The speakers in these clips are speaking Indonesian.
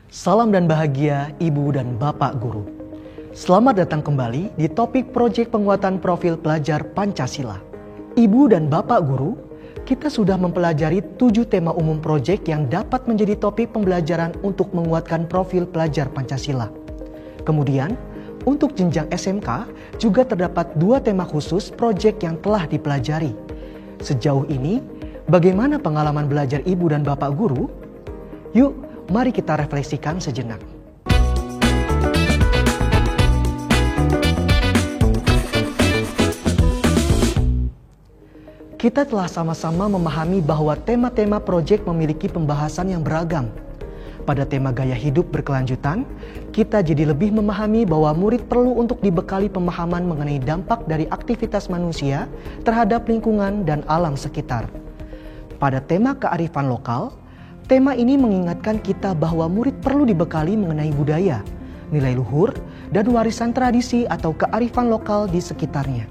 Salam dan bahagia Ibu dan Bapak Guru. Selamat datang kembali di topik proyek penguatan profil pelajar Pancasila. Ibu dan Bapak Guru, kita sudah mempelajari 7 tema umum proyek yang dapat menjadi topik pembelajaran untuk menguatkan profil pelajar Pancasila. Kemudian, untuk jenjang SMK juga terdapat 2 tema khusus proyek yang telah dipelajari. Sejauh ini, bagaimana pengalaman belajar Ibu dan Bapak Guru? Yuk, mari kita refleksikan sejenak. Kita telah sama-sama memahami bahwa tema-tema proyek memiliki pembahasan yang beragam. Pada tema gaya hidup berkelanjutan, kita jadi lebih memahami bahwa murid perlu untuk dibekali pemahaman mengenai dampak dari aktivitas manusia terhadap lingkungan dan alam sekitar. Pada tema kearifan lokal, tema ini mengingatkan kita bahwa murid perlu dibekali mengenai budaya, nilai luhur, dan warisan tradisi atau kearifan lokal di sekitarnya.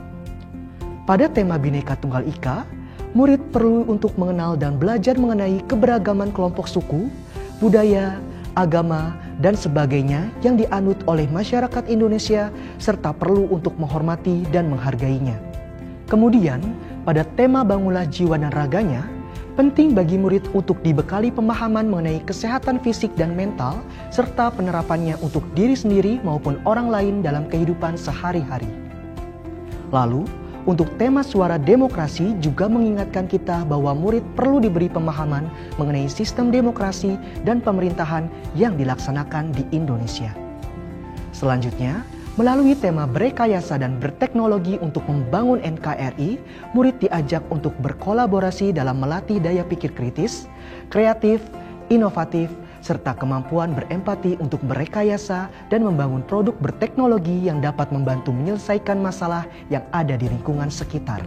Pada tema Bhinneka Tunggal Ika, murid perlu untuk mengenal dan belajar mengenai keberagaman kelompok suku, budaya, agama, dan sebagainya yang dianut oleh masyarakat Indonesia serta perlu untuk menghormati dan menghargainya. Kemudian, pada tema Bangunlah Jiwa dan Raganya, penting bagi murid untuk dibekali pemahaman mengenai kesehatan fisik dan mental serta penerapannya untuk diri sendiri maupun orang lain dalam kehidupan sehari-hari. Lalu, untuk tema suara demokrasi juga mengingatkan kita bahwa murid perlu diberi pemahaman mengenai sistem demokrasi dan pemerintahan yang dilaksanakan di Indonesia. Selanjutnya, melalui tema berekayasa dan berteknologi untuk membangun NKRI, murid diajak untuk berkolaborasi dalam melatih daya pikir kritis, kreatif, inovatif, serta kemampuan berempati untuk berekayasa dan membangun produk berteknologi yang dapat membantu menyelesaikan masalah yang ada di lingkungan sekitar.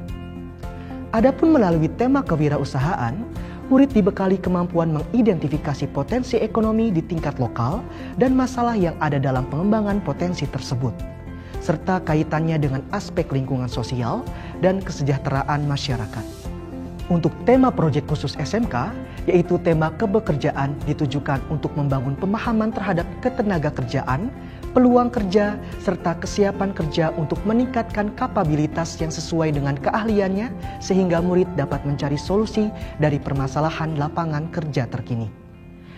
Adapun melalui tema kewirausahaan, murid dibekali kemampuan mengidentifikasi potensi ekonomi di tingkat lokal dan masalah yang ada dalam pengembangan potensi tersebut, serta kaitannya dengan aspek lingkungan sosial dan kesejahteraan masyarakat. Untuk tema proyek khusus SMK, yaitu tema kebekerjaan ditujukan untuk membangun pemahaman terhadap ketenagakerjaan, peluang kerja, serta kesiapan kerja untuk meningkatkan kapabilitas yang sesuai dengan keahliannya sehingga murid dapat mencari solusi dari permasalahan lapangan kerja terkini.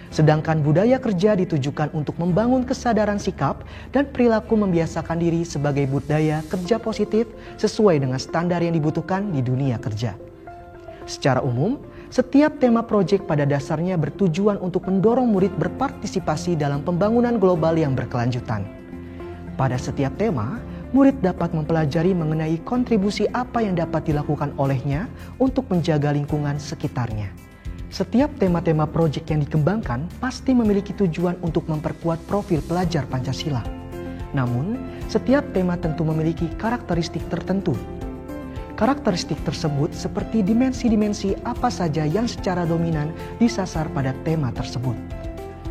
Sedangkan budaya kerja ditujukan untuk membangun kesadaran sikap dan perilaku membiasakan diri sebagai budaya kerja positif sesuai dengan standar yang dibutuhkan di dunia kerja. Secara umum, setiap tema proyek pada dasarnya bertujuan untuk mendorong murid berpartisipasi dalam pembangunan global yang berkelanjutan. Pada setiap tema, murid dapat mempelajari mengenai kontribusi apa yang dapat dilakukan olehnya untuk menjaga lingkungan sekitarnya. Setiap tema-tema proyek yang dikembangkan pasti memiliki tujuan untuk memperkuat profil pelajar Pancasila. Namun, setiap tema tentu memiliki karakteristik tertentu. Karakteristik tersebut seperti dimensi-dimensi apa saja yang secara dominan disasar pada tema tersebut.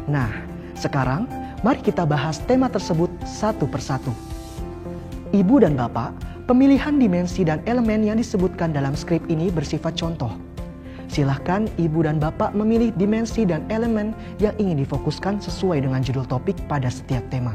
Nah, sekarang mari kita bahas tema tersebut satu persatu. Ibu dan Bapak, pemilihan dimensi dan elemen yang disebutkan dalam skrip ini bersifat contoh. Silahkan Ibu dan Bapak memilih dimensi dan elemen yang ingin difokuskan sesuai dengan judul topik pada setiap tema.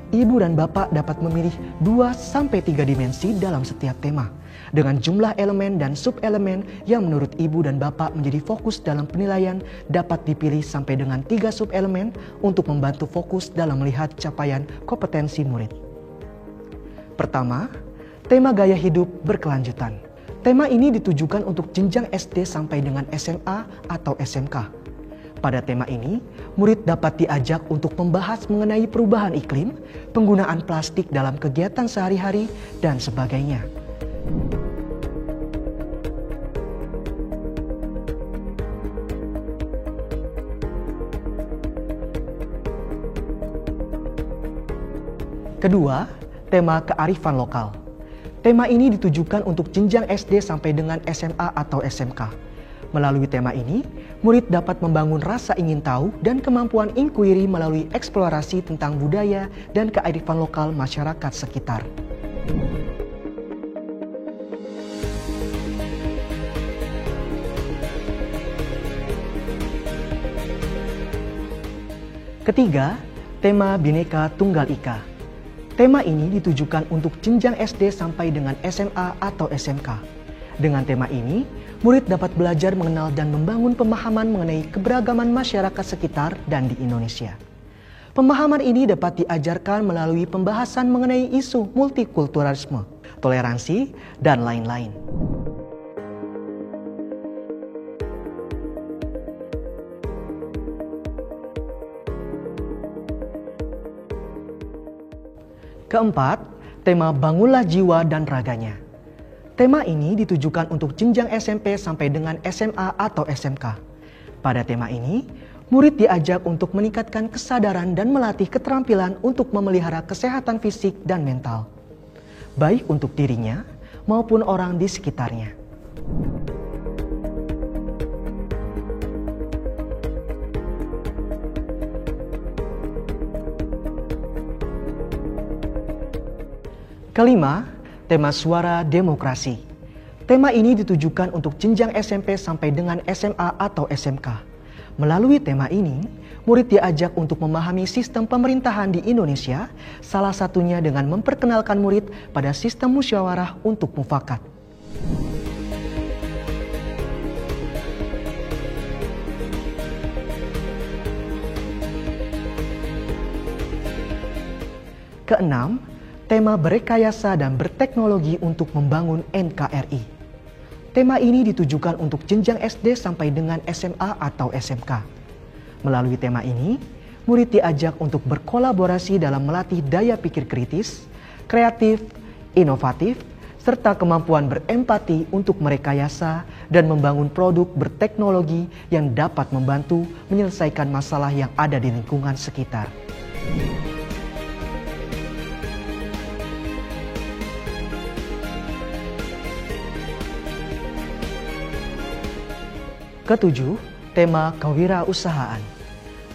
Ibu dan Bapak dapat memilih 2-3 dimensi dalam setiap tema, dengan jumlah elemen dan subelemen yang menurut Ibu dan Bapak menjadi fokus dalam penilaian dapat dipilih sampai dengan 3 subelemen untuk membantu fokus dalam melihat capaian kompetensi murid. Pertama, tema gaya hidup berkelanjutan. Tema ini ditujukan untuk jenjang SD sampai dengan SMA atau SMK. Pada tema ini, murid dapat diajak untuk membahas mengenai perubahan iklim, penggunaan plastik dalam kegiatan sehari-hari, dan sebagainya. Kedua, tema kearifan lokal. Tema ini ditujukan untuk jenjang SD sampai dengan SMA atau SMK. Melalui tema ini, murid dapat membangun rasa ingin tahu dan kemampuan inquiry melalui eksplorasi tentang budaya dan kearifan lokal masyarakat sekitar. Ketiga, tema Bhinneka Tunggal Ika. Tema ini ditujukan untuk jenjang SD sampai dengan SMA atau SMK. Dengan tema ini, murid dapat belajar mengenal dan membangun pemahaman mengenai keberagaman masyarakat sekitar dan di Indonesia. Pemahaman ini dapat diajarkan melalui pembahasan mengenai isu multikulturalisme, toleransi, dan lain-lain. Keempat, tema Bangunlah Jiwa dan Raganya. Tema ini ditujukan untuk jenjang SMP sampai dengan SMA atau SMK. Pada tema ini, murid diajak untuk meningkatkan kesadaran dan melatih keterampilan untuk memelihara kesehatan fisik dan mental, baik untuk dirinya maupun orang di sekitarnya. Kelima, tema Suara Demokrasi. Tema ini ditujukan untuk jenjang SMP sampai dengan SMA atau SMK. Melalui tema ini, murid diajak untuk memahami sistem pemerintahan di Indonesia, salah satunya dengan memperkenalkan murid pada sistem musyawarah untuk mufakat. Keenam, tema Berrekayasa dan Berteknologi untuk Membangun NKRI. Tema ini ditujukan untuk jenjang SD sampai dengan SMA atau SMK. Melalui tema ini, murid diajak untuk berkolaborasi dalam melatih daya pikir kritis, kreatif, inovatif, serta kemampuan berempati untuk merekayasa dan membangun produk berteknologi yang dapat membantu menyelesaikan masalah yang ada di lingkungan sekitar. Ketujuh, tema Kewirausahaan.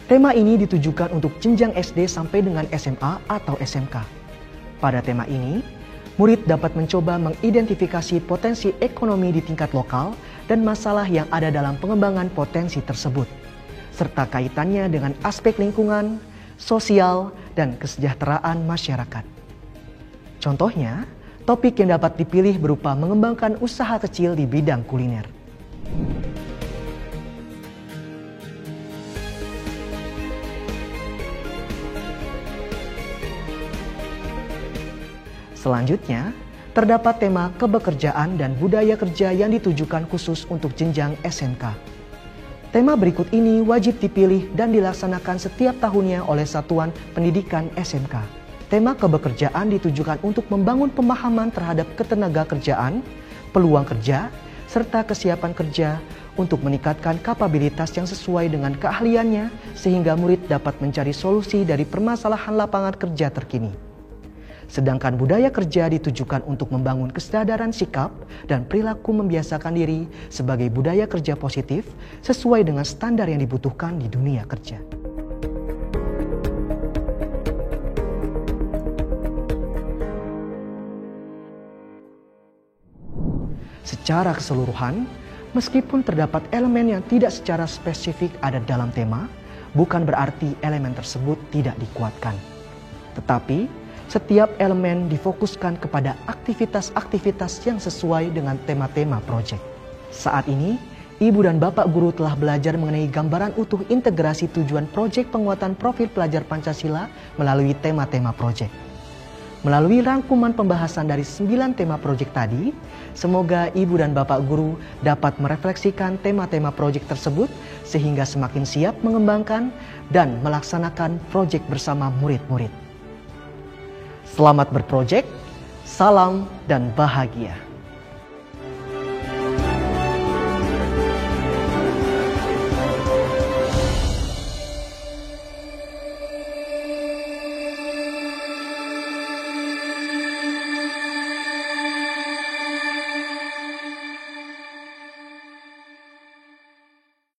Tema ini ditujukan untuk jenjang SD sampai dengan SMA atau SMK. Pada tema ini, murid dapat mencoba mengidentifikasi potensi ekonomi di tingkat lokal dan masalah yang ada dalam pengembangan potensi tersebut, serta kaitannya dengan aspek lingkungan, sosial, dan kesejahteraan masyarakat. Contohnya, topik yang dapat dipilih berupa mengembangkan usaha kecil di bidang kuliner. Selanjutnya, terdapat tema Kebekerjaan dan Budaya Kerja yang ditujukan khusus untuk jenjang SMK. Tema berikut ini wajib dipilih dan dilaksanakan setiap tahunnya oleh Satuan Pendidikan SMK. Tema Kebekerjaan ditujukan untuk membangun pemahaman terhadap ketenagakerjaan, peluang kerja, serta kesiapan kerja untuk meningkatkan kapabilitas yang sesuai dengan keahliannya sehingga murid dapat mencari solusi dari permasalahan lapangan kerja terkini. Sedangkan budaya kerja ditujukan untuk membangun kesadaran sikap dan perilaku membiasakan diri sebagai budaya kerja positif sesuai dengan standar yang dibutuhkan di dunia kerja. Secara keseluruhan, meskipun terdapat elemen yang tidak secara spesifik ada dalam tema, bukan berarti elemen tersebut tidak dikuatkan. Tetapi, setiap elemen difokuskan kepada aktivitas-aktivitas yang sesuai dengan tema-tema proyek. Saat ini, Ibu dan Bapak Guru telah belajar mengenai gambaran utuh integrasi tujuan proyek penguatan profil pelajar Pancasila melalui tema-tema proyek. Melalui rangkuman pembahasan dari 9 tema proyek tadi, semoga Ibu dan Bapak Guru dapat merefleksikan tema-tema proyek tersebut sehingga semakin siap mengembangkan dan melaksanakan proyek bersama murid-murid. Selamat berprojek, salam dan bahagia.